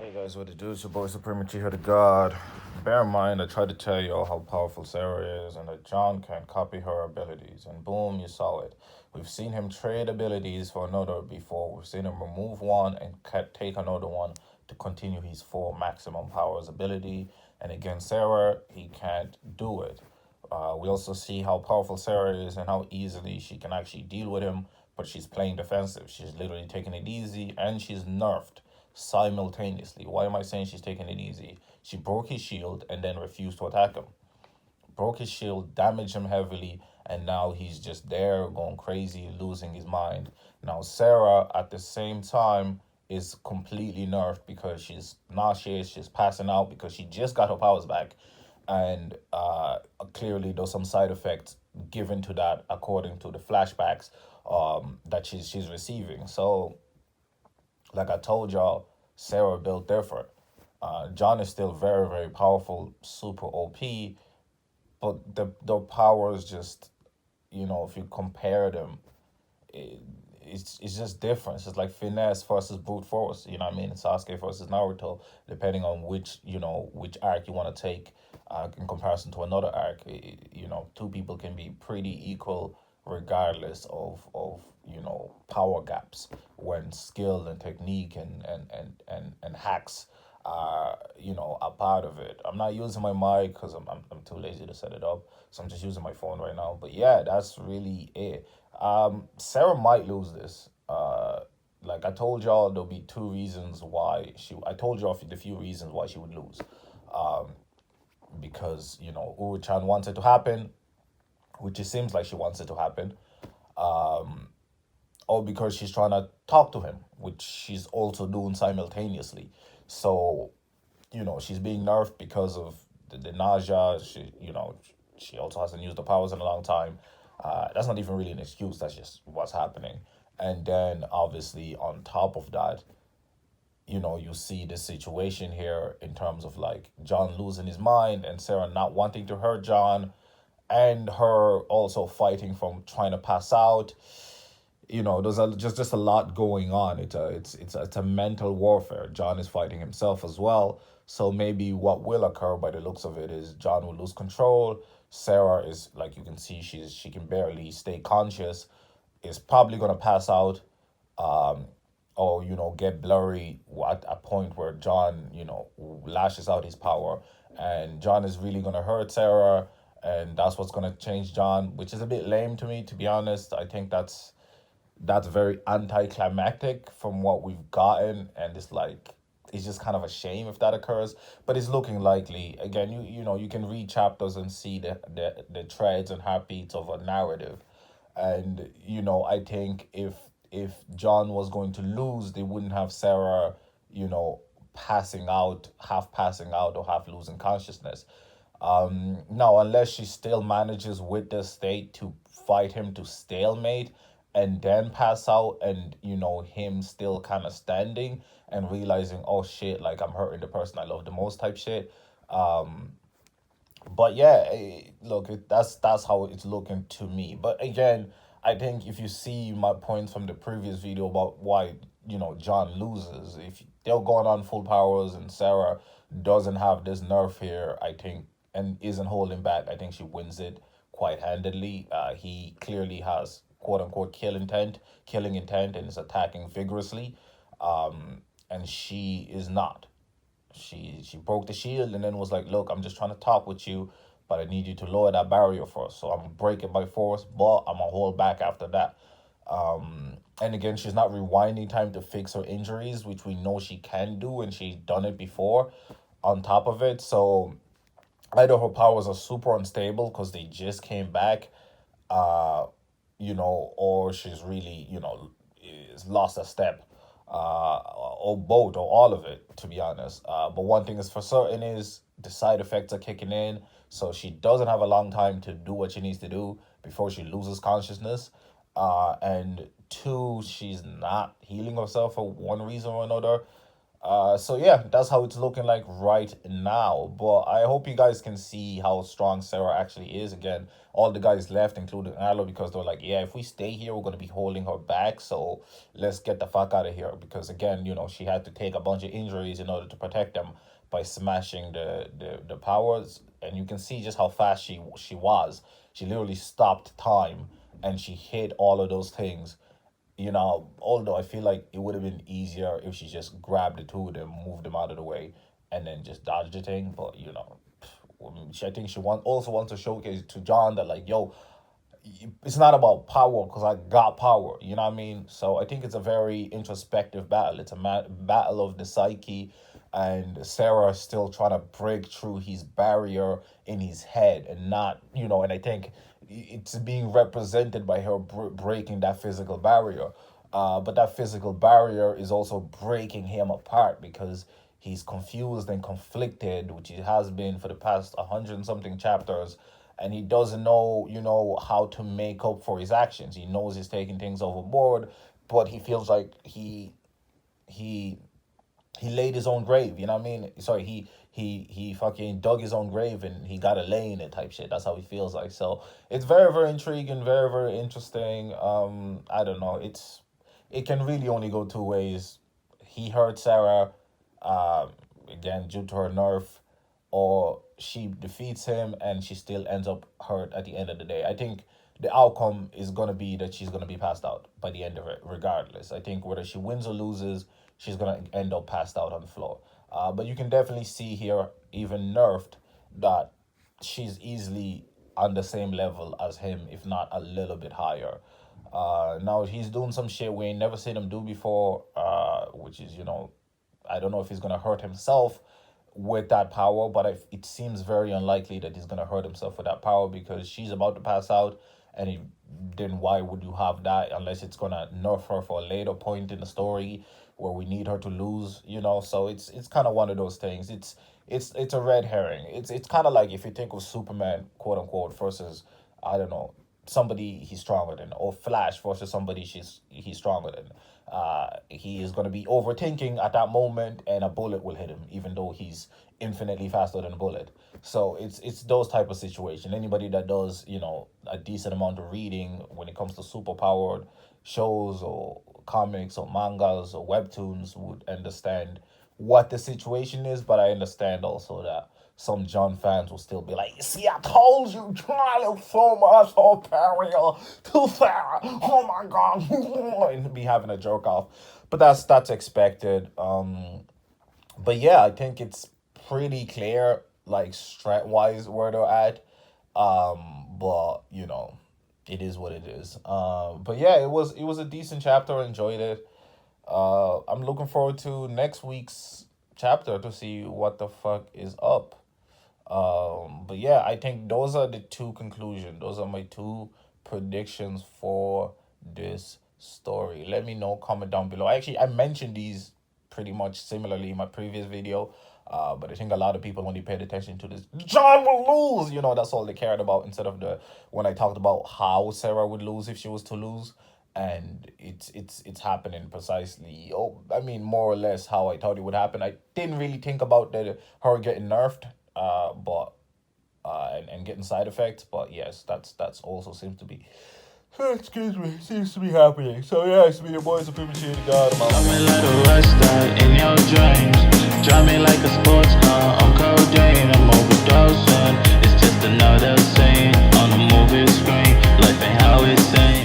Hey guys, what it do? It's your boy Supreme Uchiha the God. Bear in mind, I tried to tell you all how powerful Sera is and that John can copy her abilities. And boom, you saw it. We've seen him trade abilities for another before. We've seen him remove one and take another one to continue his full maximum powers ability. And against Sera, he can't do it. We also see how powerful Sera is and how easily she can actually deal with him, but she's playing defensive. She's literally taking it easy and she's nerfed simultaneously. Why am I saying she's taking it easy? She broke his shield and then refused to attack him. Broke his shield, damaged him heavily, and now he's just there going crazy, losing his mind. Now, Sera at the same time is completely nerfed because she's nauseous, she's passing out because she just got her powers back. And clearly, there's some side effects given to that according to the flashbacks that she's receiving. So like I told y'all, Sera built different. John is still very, very powerful, super OP, but the powers just, if you compare them, it, it's just different. It's just like finesse versus brute force. You know what I mean? Sasuke versus Naruto, depending on which arc you want to take, in comparison to another arc. Two people can be pretty equal regardless of power gaps when skill and technique and hacks are a part of it. I'm not using my mic because I'm too lazy to set it up, so I'm just using my phone right now. But yeah, that's really it. Sera might lose this. Like I told y'all, there'll be two reasons why she. I told y'all the few reasons why she would lose. Because Uru-chan wants it to happen, which it seems like she wants it to happen. Or because she's trying to talk to him, which she's also doing simultaneously. So, she's being nerfed because of the nausea. She also hasn't used the powers in a long time. That's not even really an excuse. That's just what's happening. And then, obviously, on top of that, you see the situation here in terms of like John losing his mind and Sera not wanting to hurt John, and her also fighting from trying to pass out. There's just a lot going on. It's a mental warfare. John is fighting himself as well. So maybe what will occur by the looks of it is John will lose control. Sera is, like you can see, she can barely stay conscious, is probably gonna pass out, or get blurry at a point where John lashes out his power, and John is really gonna hurt Sera, and that's what's gonna change John, which is a bit lame to me, to be honest. I think that's very anticlimactic from what we've gotten, and it's just kind of a shame if that occurs, but it's looking likely. Again, you can read chapters and see the threads and heartbeats of a narrative, and I think if John was going to lose, they wouldn't have Sera half passing out or half losing consciousness. Now, unless she still manages with the state to fight him to stalemate and then pass out, and him still kind of standing and realizing, oh shit, like I'm hurting the person I love the most type shit. But yeah, look, that's how it's looking to me. But again, I think if you see my points from the previous video about why John loses, if they're going on full powers and Sera doesn't have this nerf here, I think, and isn't holding back, I think she wins it quite handedly. He clearly has quote unquote killing intent, and is attacking vigorously. And she is not. She broke the shield and then was like, look, I'm just trying to talk with you, but I need you to lower that barrier first. So I'm gonna break it by force, but I'm gonna hold back after that. And again, she's not rewinding time to fix her injuries, which we know she can do, and she's done it before on top of it. So either her powers are super unstable because they just came back, or she's really, is lost a step, or both, or all of it, to be honest. But one thing is for certain is the side effects are kicking in, so she doesn't have a long time to do what she needs to do before she loses consciousness. And two, she's not healing herself for one reason or another. So yeah, that's how it's looking like right now. But I hope you guys can see how strong Sera actually is. Again, all the guys left, including Arlo, because they're like, yeah, if we stay here, we're gonna be holding her back. So let's get the fuck out of here. Because again, she had to take a bunch of injuries in order to protect them by smashing the powers. And you can see just how fast she was. She literally stopped time and she hit all of those things. Although I feel like it would have been easier if she just grabbed the two of them, moved them out of the way, and then just dodged the thing. But I think she also wants to showcase to John that, like, yo, it's not about power because I got power. You know what I mean? So I think it's a very introspective battle. It's a battle of the psyche, and Sera is still trying to break through his barrier in his head, and not, and I think it's being represented by her breaking that physical barrier. But that physical barrier is also breaking him apart because he's confused and conflicted, which he has been for the past 100 and something chapters, and he doesn't know, how to make up for his actions. He knows he's taking things overboard, but he feels like he he laid his own grave. You know what I mean? Sorry, he fucking dug his own grave and he got to lay in it type shit. That's how he feels like. So it's very, very intriguing, very, very interesting. I don't know. It can really only go two ways. He hurt Sera, again due to her nerf, or she defeats him and she still ends up hurt at the end of the day. I think the outcome is gonna be that she's gonna be passed out by the end of it, regardless. I think whether she wins or loses, she's gonna end up passed out on the floor. But you can definitely see here, even nerfed, that she's easily on the same level as him, if not a little bit higher. Now he's doing some shit we ain't never seen him do before, which is, I don't know if he's gonna hurt himself with that power, but it seems very unlikely that he's gonna hurt himself with that power because she's about to pass out, and then why would you have that unless it's gonna nerf her for a later point in the story where we need her to lose, So it's kind of one of those things. It's a red herring. It's kind of like if you think of Superman, quote unquote, versus, I don't know, somebody he's stronger than, or Flash versus somebody he's stronger than. He is going to be overthinking at that moment, and a bullet will hit him, even though he's infinitely faster than a bullet. So it's those type of situation. Anybody that does a decent amount of reading when it comes to superpowered shows or comics or mangas or webtoons would understand what the situation is. But I understand also that some John fans will still be like, see, I told you, John is so much superior to Sera. Oh my God. And be having a jerk off. But that's expected. But yeah, I think it's pretty clear, like, strat-wise where they're at. But, it is what it is. But yeah, it was a decent chapter. I enjoyed it. I'm looking forward to next week's chapter to see what the fuck is up. But yeah, I think those are the two conclusions. Those are my two predictions for this story. Let me know, comment down below. Actually, I mentioned these pretty much similarly in my previous video. But I think a lot of people only paid attention to this, John will lose, that's all they cared about, instead of when I talked about how Sera would lose if she was to lose. And it's happening precisely, I mean, more or less how I thought it would happen. I didn't really think about her getting nerfed, but and getting side effects, but yes, that's also seems to be excuse me, seems to be happening. So yeah, it's me, your boys, the people cheating God. Drive me like a rock star in your dreams. Drive me like a sports car on codeine. I'm overdosing. It's just another scene on the movie screen. Life ain't how it seems.